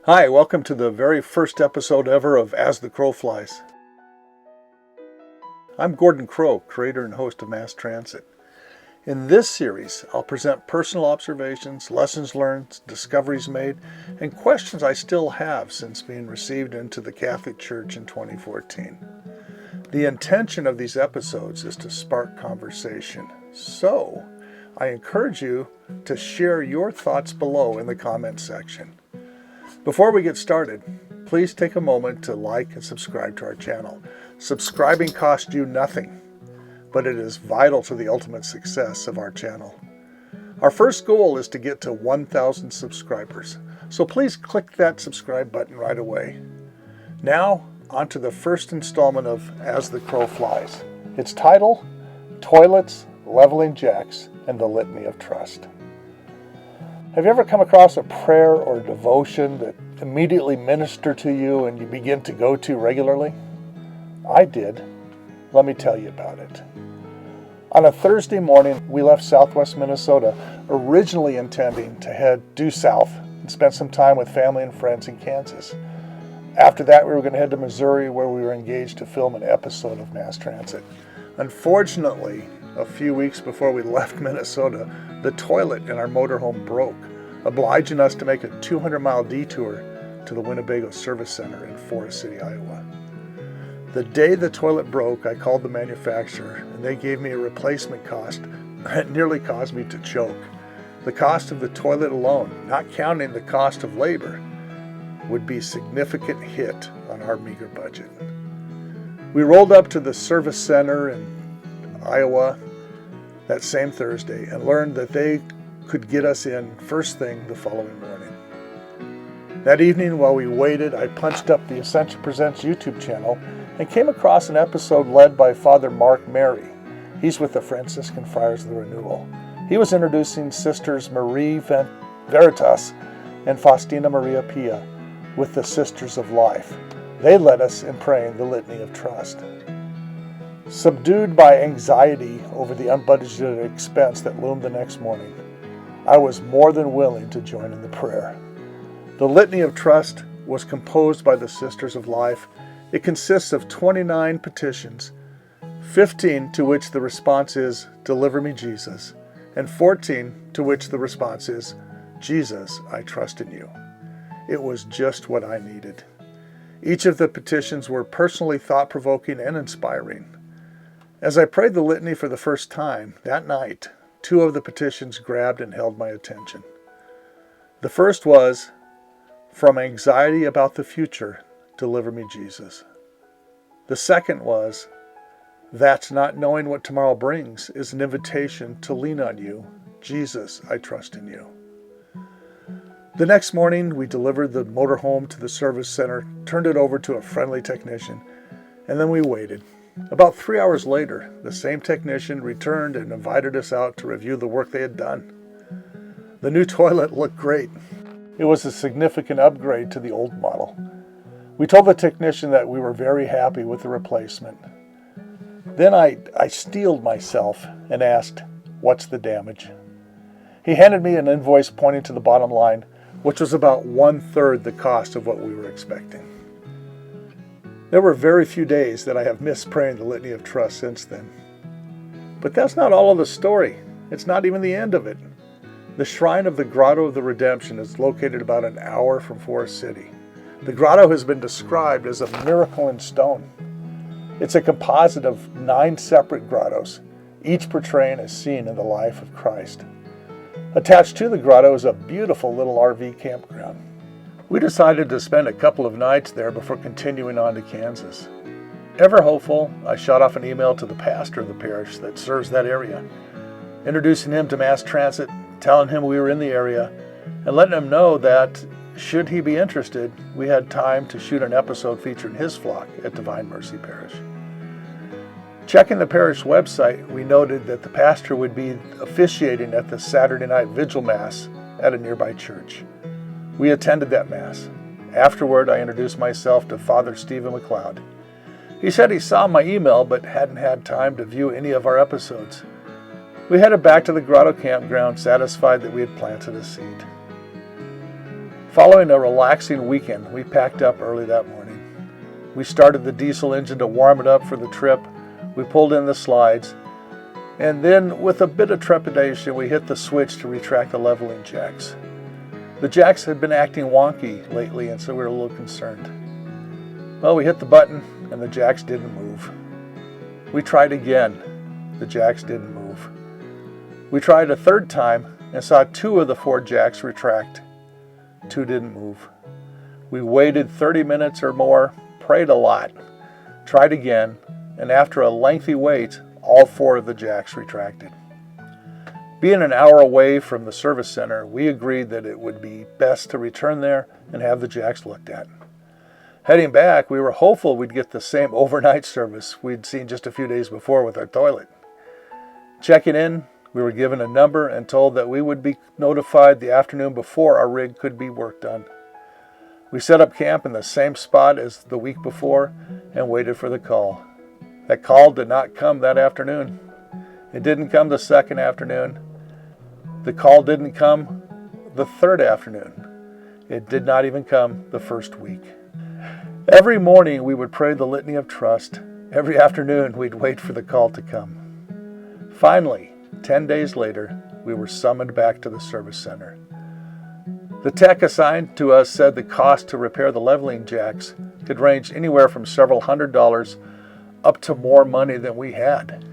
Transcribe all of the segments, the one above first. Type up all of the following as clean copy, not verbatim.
Hi, welcome to the very first episode ever of As the Crow Flies. I'm Gordon Crow, creator and host of MassTransit. In this series, I'll present personal observations, lessons learned, discoveries made, and questions I still have since being received into the Catholic Church in 2014. The intention of these episodes is to spark conversation, so I encourage you to share your thoughts below in the comments section. Before we get started, please take a moment to like and subscribe to our channel. Subscribing costs you nothing, but it is vital to the ultimate success of our channel. Our first goal is to get to 1,000 subscribers, so please click that subscribe button right away. Now, on to the first installment of As the Crow Flies. Its title, Toilets, Leveling Jacks, and the Litany of Trust. Have you ever come across a prayer or devotion that immediately ministered to you and you begin to go to regularly? I did. Let me tell you about it. On a Thursday morning, we left southwest Minnesota, originally intending to head due south and spend some time with family and friends in Kansas. After that, we were going to head to Missouri, where we were engaged to film an episode of MassTransit. Unfortunately, a few weeks before we left Minnesota, the toilet in our motorhome broke, obliging us to make a 200-mile detour to the Winnebago Service Center in Forest City, Iowa. The day the toilet broke, I called the manufacturer, and they gave me a replacement cost that nearly caused me to choke. The cost of the toilet alone, not counting the cost of labor, would be a significant hit on our meager budget. We rolled up to the service center in Iowa that same Thursday and learned that they could get us in first thing the following morning. That evening, while we waited, I punched up the Ascension Presents YouTube channel and came across an episode led by Father Mark Mary. He's with the Franciscan Friars of the Renewal. He was introducing Sisters Marie Veritas and Faustina Maria Pia with the Sisters of Life. They led us in praying the Litany of Trust. Subdued by anxiety over the unbudgeted expense that loomed the next morning, I was more than willing to join in the prayer. The Litany of Trust was composed by the Sisters of Life. It consists of 29 petitions, 15 to which the response is, "Deliver me, Jesus," and 14 to which the response is, "Jesus, I trust in you." It was just what I needed. Each of the petitions were personally thought-provoking and inspiring. As I prayed the litany for the first time that night, two of the petitions grabbed and held my attention. The first was, "From anxiety about the future, deliver me, Jesus." The second was, "That not knowing what tomorrow brings is an invitation to lean on you. Jesus, I trust in you." The next morning, we delivered the motorhome to the service center, turned it over to a friendly technician, and then we waited. About 3 hours later, the same technician returned and invited us out to review the work they had done. The new toilet looked great. It was a significant upgrade to the old model. We told the technician that we were very happy with the replacement. Then I steeled myself and asked, "What's the damage?" He handed me an invoice pointing to the bottom line, which was about 1/3 the cost of what we were expecting. There were very few days that I have missed praying the Litany of Trust since then. But that's not all of the story. It's not even the end of it. The Shrine of the Grotto of the Redemption is located about an hour from Forest City. The grotto has been described as a miracle in stone. It's a composite of 9 separate grottos, each portraying a scene in the life of Christ. Attached to the grotto is a beautiful little RV campground. We decided to spend a couple of nights there before continuing on to Kansas. Ever hopeful, I shot off an email to the pastor of the parish that serves that area, introducing him to MassTransit, telling him we were in the area, and letting him know that, should he be interested, we had time to shoot an episode featuring his flock at Divine Mercy Parish. Checking the parish website, we noted that the pastor would be officiating at the Saturday night vigil mass at a nearby church. We attended that mass. Afterward, I introduced myself to Father Stephen McLeod. He said he saw my email but hadn't had time to view any of our episodes. We headed back to the grotto campground, satisfied that we had planted a seed. Following a relaxing weekend, we packed up early that morning. We started the diesel engine to warm it up for the trip. We pulled in the slides, and then with a bit of trepidation, we hit the switch to retract the leveling jacks. The jacks had been acting wonky lately, and so we were a little concerned. Well, we hit the button, and the jacks didn't move. We tried again. The jacks didn't move. We tried a third time and saw 2 of the 4 jacks retract. 2 didn't move. We waited 30 minutes or more, prayed a lot, tried again, and after a lengthy wait, all 4 of the jacks retracted. Being an hour away from the service center, we agreed that it would be best to return there and have the jacks looked at. Heading back, we were hopeful we'd get the same overnight service we'd seen just a few days before with our toilet. Checking in, we were given a number and told that we would be notified the afternoon before our rig could be worked on. We set up camp in the same spot as the week before and waited for the call. That call did not come that afternoon. It didn't come the second afternoon. The call didn't come the third afternoon. It did not even come the first week. Every morning we would pray the Litany of Trust. Every afternoon we'd wait for the call to come. Finally, 10 days later, we were summoned back to the service center. The tech assigned to us said the cost to repair the leveling jacks could range anywhere from several $100s up to more money than we had.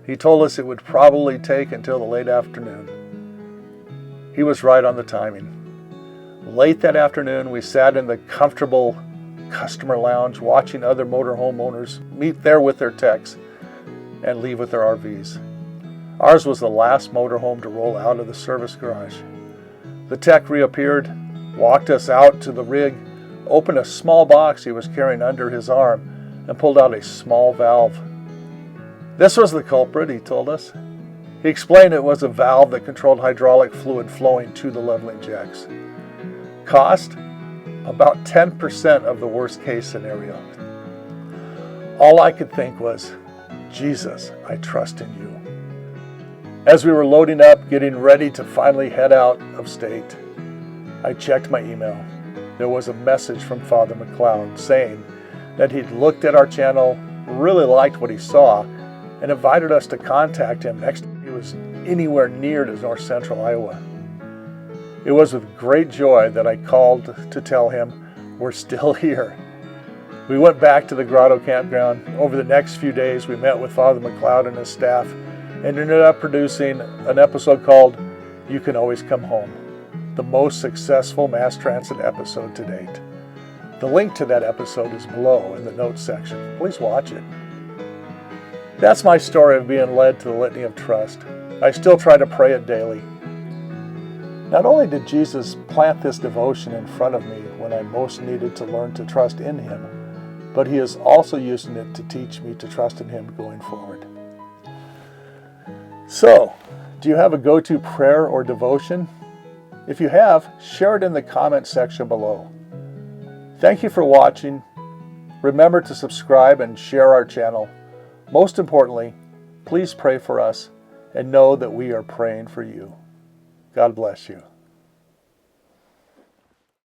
He told us it would probably take until the late afternoon. He was right on the timing. Late that afternoon, we sat in the comfortable customer lounge watching other motorhome owners meet there with their techs and leave with their RVs. Ours was the last motorhome to roll out of the service garage. The tech reappeared, walked us out to the rig, opened a small box he was carrying under his arm, and pulled out a small valve. This was the culprit, he told us. He explained it was a valve that controlled hydraulic fluid flowing to the leveling jacks. Cost? About 10% of the worst case scenario. All I could think was, Jesus, I trust in you. As we were loading up, getting ready to finally head out of state, I checked my email. There was a message from Father McLeod saying that he'd looked at our channel, really liked what he saw, and invited us to contact him next time he was anywhere near to North Central Iowa. It was with great joy that I called to tell him we're still here. We went back to the Grotto campground. Over the next few days, we met with Father McLeod and his staff and ended up producing an episode called You Can Always Come Home, the most successful MassTransit episode to date. The link to that episode is below in the notes section. Please watch it. That's my story of being led to the Litany of Trust. I still try to pray it daily. Not only did Jesus plant this devotion in front of me when I most needed to learn to trust in Him, but He is also using it to teach me to trust in Him going forward. So, do you have a go-to prayer or devotion? If you have, share it in the comment section below. Thank you for watching. Remember to subscribe and share our channel. Most importantly, please pray for us and know that we are praying for you. God bless you.